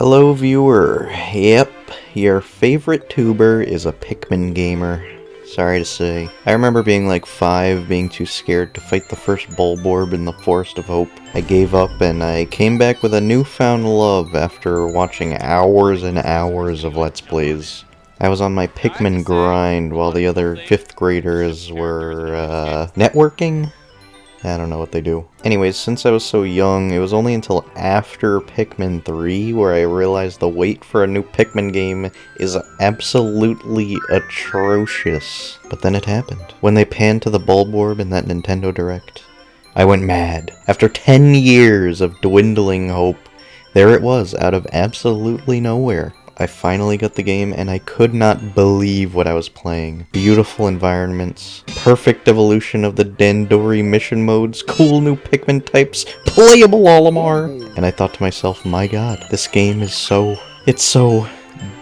Hello viewer, yep, your favorite tuber is a Pikmin gamer. Sorry to say. I remember being like 5, being too scared to fight the first Bulborb in the Forest of Hope. I gave up and I came back with a newfound love after watching hours and hours of Let's Plays. I was on my Pikmin grind while the other 5th graders were, networking? I don't know what they do. Anyways, since I was so young, it was only until after Pikmin 3 where I realized the wait for a new Pikmin game is absolutely atrocious. But then it happened. When they panned to the Bulborb in that Nintendo Direct, I went mad. After 10 years of dwindling hope, there it was, out of absolutely nowhere. I finally got the game, and I could not believe what I was playing. Beautiful environments, perfect evolution of the Dandori mission modes, cool new Pikmin types, playable Olimar! And I thought to myself, my god, this game is it's so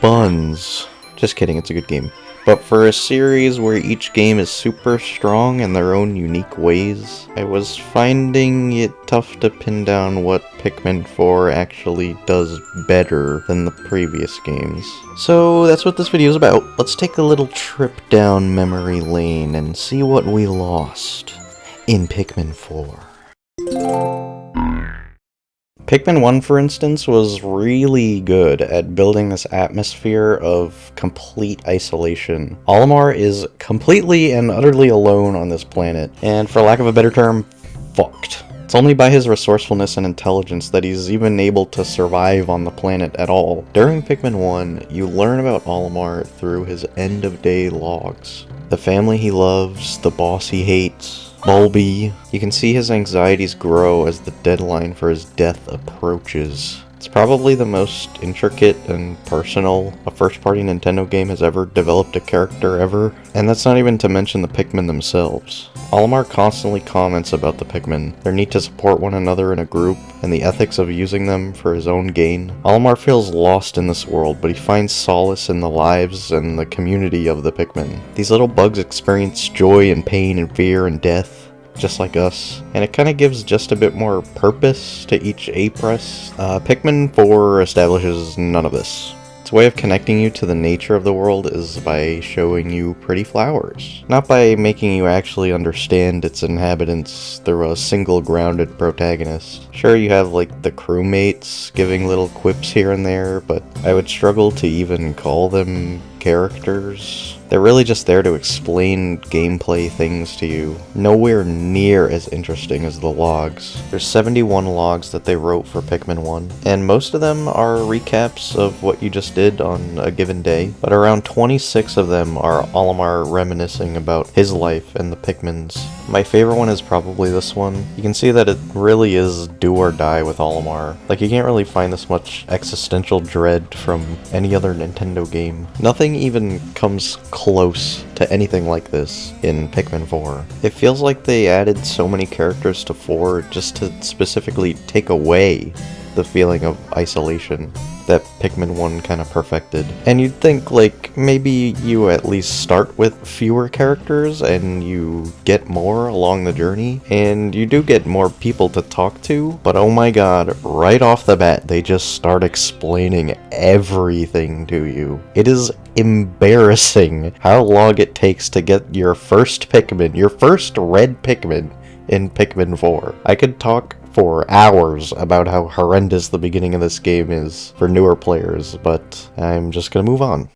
buns. Just kidding, it's a good game. But for a series where each game is super strong in their own unique ways, I was finding it tough to pin down what Pikmin 4 actually does better than the previous games. So that's what this video is about. Let's take a little trip down memory lane and see what we lost in Pikmin 4. Pikmin 1, for instance, was really good at building this atmosphere of complete isolation. Olimar is completely and utterly alone on this planet, and for lack of a better term, fucked. It's only by his resourcefulness and intelligence that he's even able to survive on the planet at all. During Pikmin 1, you learn about Olimar through his end-of-day logs. The family he loves, the boss he hates, Bulby. You can see his anxieties grow as the deadline for his death approaches. It's probably the most intricate and personal a first-party Nintendo game has ever developed a character ever, and that's not even to mention the Pikmin themselves. Olimar constantly comments about the Pikmin, their need to support one another in a group, and the ethics of using them for his own gain. Olimar feels lost in this world, but he finds solace in the lives and the community of the Pikmin. These little bugs experience joy and pain and fear and death, just like us, and it kind of gives just a bit more purpose to each A-Press. Pikmin 4 establishes none of this. Its way of connecting you to the nature of the world is by showing you pretty flowers, not by making you actually understand its inhabitants through a single grounded protagonist. Sure, you have like the crewmates giving little quips here and there, but I would struggle to even call them characters. They're really just there to explain gameplay things to you. Nowhere near as interesting as the logs. There's 71 logs that they wrote for Pikmin 1, and most of them are recaps of what you just did on a given day, but around 26 of them are Olimar reminiscing about his life and the Pikmin's. My favorite one is probably this one. You can see that it really is do or die with Olimar. Like, you can't really find this much existential dread from any other Nintendo game. Nothing even comes close to anything like this in Pikmin 4. It feels like they added so many characters to 4 just to specifically take away the feeling of isolation that Pikmin 1 kind of perfected. And you'd think, like, maybe you at least start with fewer characters and you get more along the journey, and you do get more people to talk to, but oh my god, right off the bat, they just start explaining everything to you. It is embarrassing how long it takes to get your first Pikmin, your first red Pikmin in Pikmin 4. I could talk for hours about how horrendous the beginning of this game is for newer players, but I'm just gonna move on.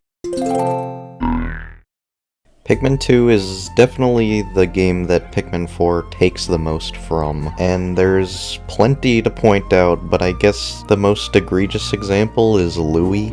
Pikmin 2 is definitely the game that Pikmin 4 takes the most from, and there's plenty to point out, but I guess the most egregious example is Louie.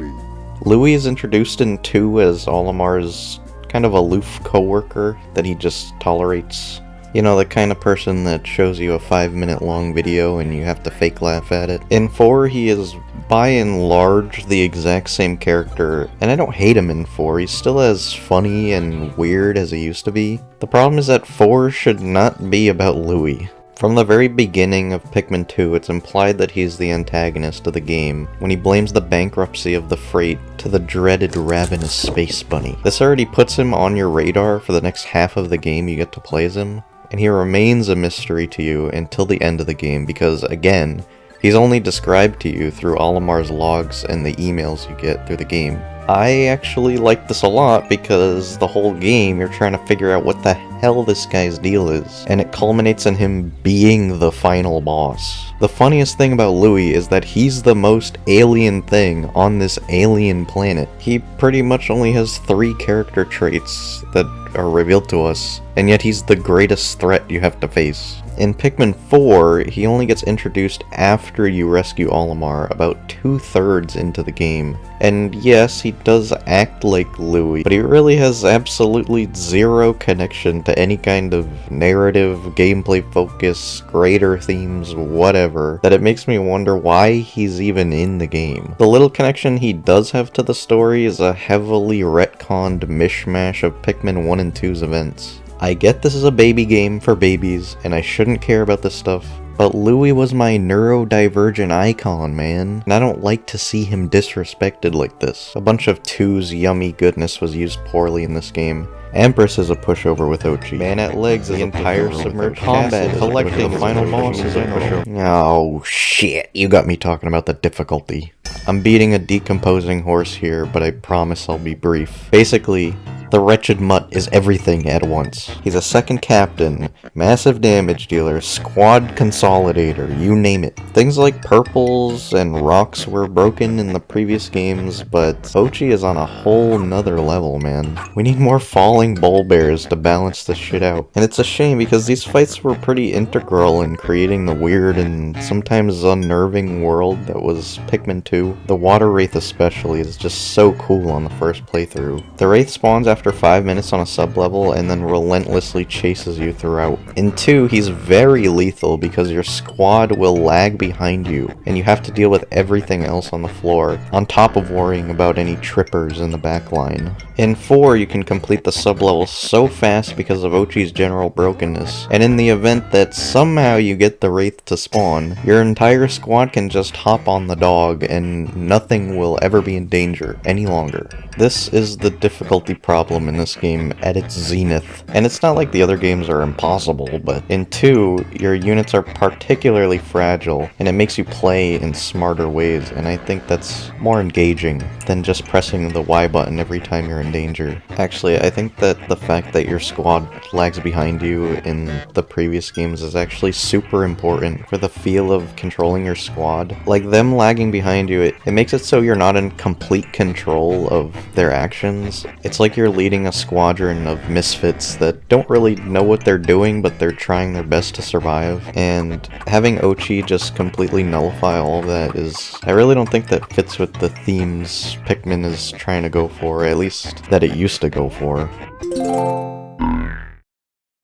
Louie is introduced in 2 as Olimar's kind of aloof coworker that he just tolerates. You know, the kind of person that shows you a 5-minute long video and you have to fake laugh at it. In 4, he is by and large the exact same character, and I don't hate him in 4, he's still as funny and weird as he used to be. The problem is that 4 should not be about Louie. From the very beginning of Pikmin 2, it's implied that he's the antagonist of the game, when he blames the bankruptcy of the freight to the dreaded ravenous space bunny. This already puts him on your radar for the next half of the game you get to play as him, and he remains a mystery to you until the end of the game because, again, He's only described to you through Olimar's logs and the emails you get through the game. I actually like this a lot because the whole game you're trying to figure out what the hell this guy's deal is, and it culminates in him being the final boss. The funniest thing about Louis is that he's the most alien thing on this alien planet. He pretty much only has 3 character traits that are revealed to us, and yet he's the greatest threat you have to face. In Pikmin 4, he only gets introduced after you rescue Olimar, about 2/3 into the game. And yes, he does act like Louis, but he really has absolutely zero connection to any kind of narrative, gameplay focus, greater themes, whatever, that it makes me wonder why he's even in the game. The little connection he does have to the story is a heavily retconned mishmash of Pikmin 1 and 2's events. I get this is a baby game for babies, and I shouldn't care about this stuff, but Louis was my neurodivergent icon, man, and I don't like to see him disrespected like this. A bunch of 2's yummy goodness was used poorly in this game. Empress is a pushover with Ochi. Man at Legs is the entire submerged combat collecting the final boss is a pushover. Oh shit, you got me talking about the difficulty. I'm beating a decomposing horse here, but I promise I'll be brief. Basically, the wretched mutt is everything at once. He's a second captain, massive damage dealer, squad consolidator, you name it. Things like purples and rocks were broken in the previous games, but Ochi is on a whole nother level, man. We need more falling bull bears to balance this shit out. And it's a shame because these fights were pretty integral in creating the weird and sometimes unnerving world that was Pikmin 2. The water wraith especially is just so cool on the first playthrough. The wraith spawns after 5 minutes on a sub-level and then relentlessly chases you throughout. In 2, he's very lethal because your squad will lag behind you, and you have to deal with everything else on the floor, on top of worrying about any trippers in the back line. In 4, you can complete the sub-level so fast because of Ochi's general brokenness, and in the event that somehow you get the wraith to spawn, your entire squad can just hop on the dog and nothing will ever be in danger any longer. This is the difficulty problem in this game at its zenith. And it's not like the other games are impossible, but in 2, your units are particularly fragile, and it makes you play in smarter ways, and I think that's more engaging than just pressing the Y button every time you're in danger. Actually, I think that the fact that your squad lags behind you in the previous games is actually super important for the feel of controlling your squad. Like, them lagging behind you, it makes it so you're not in complete control of their actions. It's like you're leading a squadron of misfits that don't really know what they're doing, but they're trying their best to survive. And having Ochi just completely nullify all of that is... I really don't think that fits with the themes Pikmin is trying to go for, at least that it used to go for.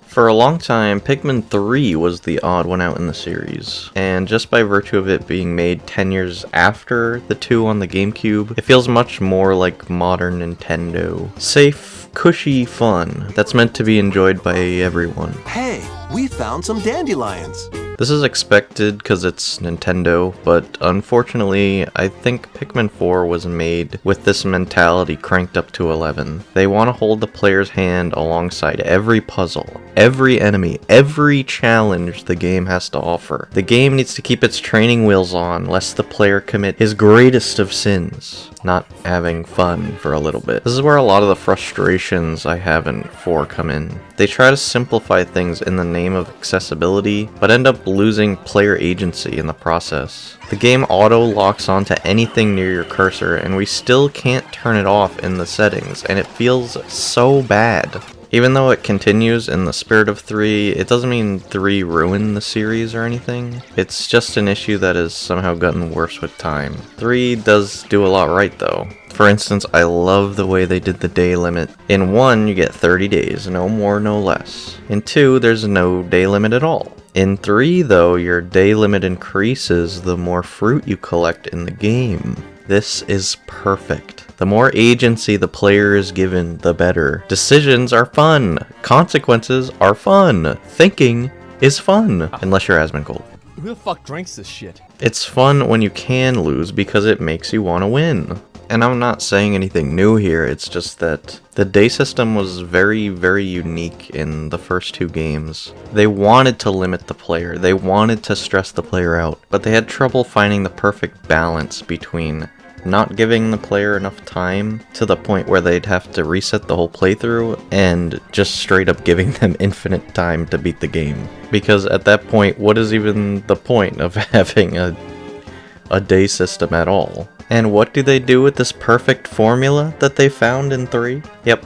For a long time, Pikmin 3 was the odd one out in the series, and just by virtue of it being made 10 years after the 2 on the GameCube, it feels much more like modern Nintendo. Safe, cushy fun that's meant to be enjoyed by everyone. Hey, we found some dandelions! This is expected because it's Nintendo, but unfortunately, I think Pikmin 4 was made with this mentality cranked up to 11. They want to hold the player's hand alongside every puzzle, every enemy, every challenge the game has to offer. The game needs to keep its training wheels on, lest the player commit his greatest of sins, not having fun for a little bit. This is where a lot of the frustrations I have in 4 come in. They try to simplify things in the name of accessibility, but end up losing player agency in the process. The game auto-locks onto anything near your cursor, and we still can't turn it off in the settings, and it feels so bad. Even though it continues in the spirit of 3, it doesn't mean 3 ruined the series or anything. It's just an issue that has somehow gotten worse with time. 3 does do a lot right though. For instance, I love the way they did the day limit. In 1, you get 30 days, no more, no less. In 2, there's no day limit at all. In 3, though, your day limit increases the more fruit you collect in the game. This is perfect. The more agency the player is given, the better. Decisions are fun. Consequences are fun. Thinking is fun. Unless you're Asmongold. Who the fuck drinks this shit? It's fun when you can lose because it makes you want to win. And I'm not saying anything new here, it's just that the day system was very, very unique in the first two games. They wanted to limit the player, they wanted to stress the player out, but they had trouble finding the perfect balance between not giving the player enough time to the point where they'd have to reset the whole playthrough, and just straight up giving them infinite time to beat the game. Because at that point, what is even the point of having a day system at all? And what do they do with this perfect formula that they found in 3? Yep,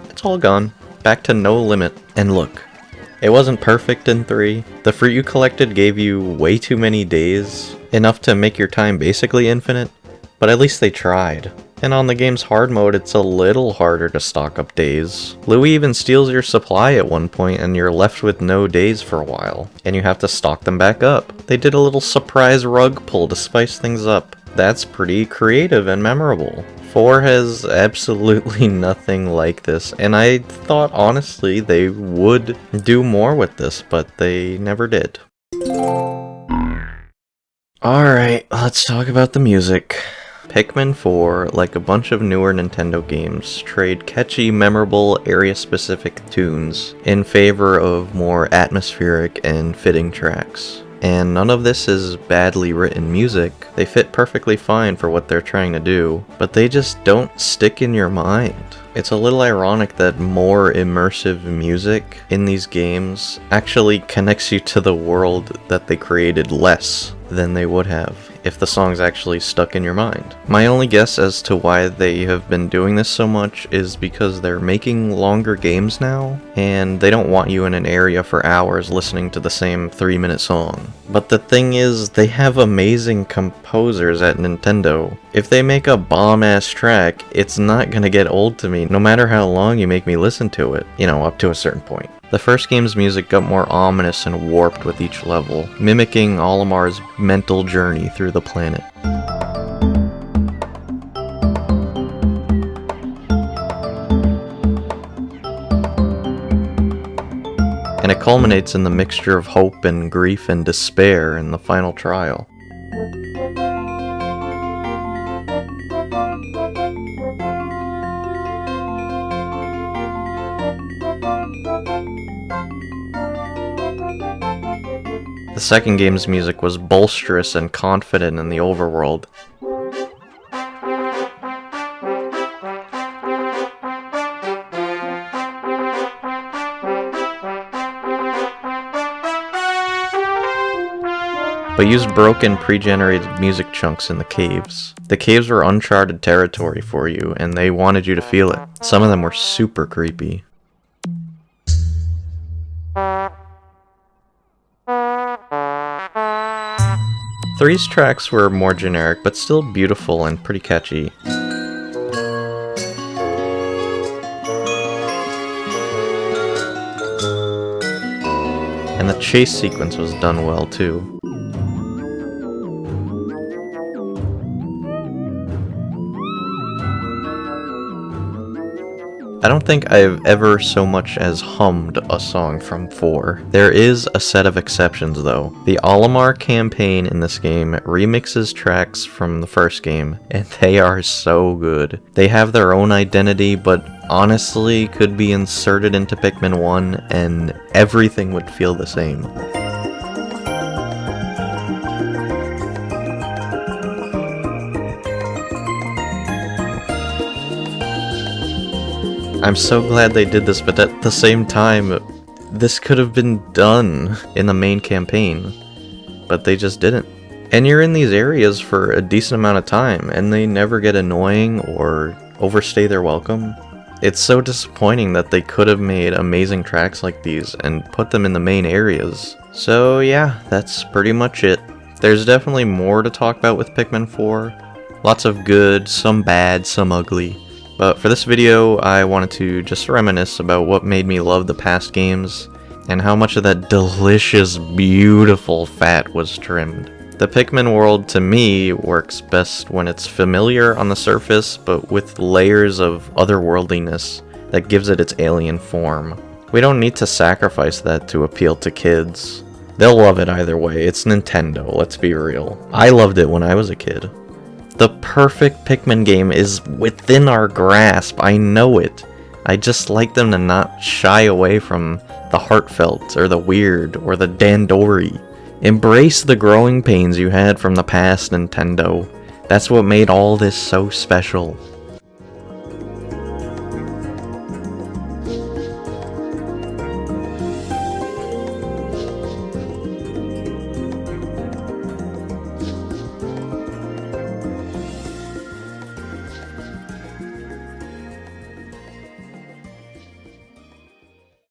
it's all gone. Back to no limit. And look, it wasn't perfect in 3. The fruit you collected gave you way too many days, enough to make your time basically infinite, but at least they tried. And on the game's hard mode, it's a little harder to stock up days. Louis even steals your supply at one point and you're left with no days for a while, and you have to stock them back up. They did a little surprise rug pull to spice things up. That's pretty creative and memorable. 4 has absolutely nothing like this, and I thought honestly they would do more with this, but they never did. Alright, let's talk about the music. Pikmin 4, like a bunch of newer Nintendo games, trade catchy, memorable, area-specific tunes in favor of more atmospheric and fitting tracks. And none of this is badly written music. They fit perfectly fine for what they're trying to do, but they just don't stick in your mind. It's a little ironic that more immersive music in these games actually connects you to the world that they created less than they would have if the songs actually stuck in your mind. My only guess as to why they have been doing this so much is because they're making longer games now, and they don't want you in an area for hours listening to the same 3-minute song. But the thing is, they have amazing composers at Nintendo. If they make a bomb-ass track, it's not gonna get old to me, no matter how long you make me listen to it. You know, up to a certain point. The first game's music got more ominous and warped with each level, mimicking Olimar's mental journey through the planet. And it culminates in the mixture of hope and grief and despair in the final trial. The second game's music was bolsterous and confident in the overworld. But used broken pre-generated music chunks in the caves. The caves were uncharted territory for you, and they wanted you to feel it. Some of them were super creepy. Three's tracks were more generic, but still beautiful and pretty catchy. And the chase sequence was done well too. I don't think I've ever so much as hummed a song from 4. There is a set of exceptions though. The Olimar campaign in this game remixes tracks from the first game, and they are so good. They have their own identity, but honestly could be inserted into Pikmin 1 and everything would feel the same. I'm so glad they did this, but at the same time, this could have been done in the main campaign, but they just didn't. And you're in these areas for a decent amount of time, and they never get annoying or overstay their welcome. It's so disappointing that they could have made amazing tracks like these and put them in the main areas. So yeah, that's pretty much it. There's definitely more to talk about with Pikmin 4. Lots of good, some bad, some ugly. But for this video, I wanted to just reminisce about what made me love the past games, and how much of that delicious, beautiful fat was trimmed. The Pikmin world, to me, works best when it's familiar on the surface, but with layers of otherworldliness that gives it its alien form. We don't need to sacrifice that to appeal to kids. They'll love it either way, it's Nintendo, let's be real. I loved it when I was a kid. The perfect Pikmin game is within our grasp, I know it. I just like them to not shy away from the heartfelt, or the weird, or the Dandori. Embrace the growing pains you had from the past, Nintendo. That's what made all this so special.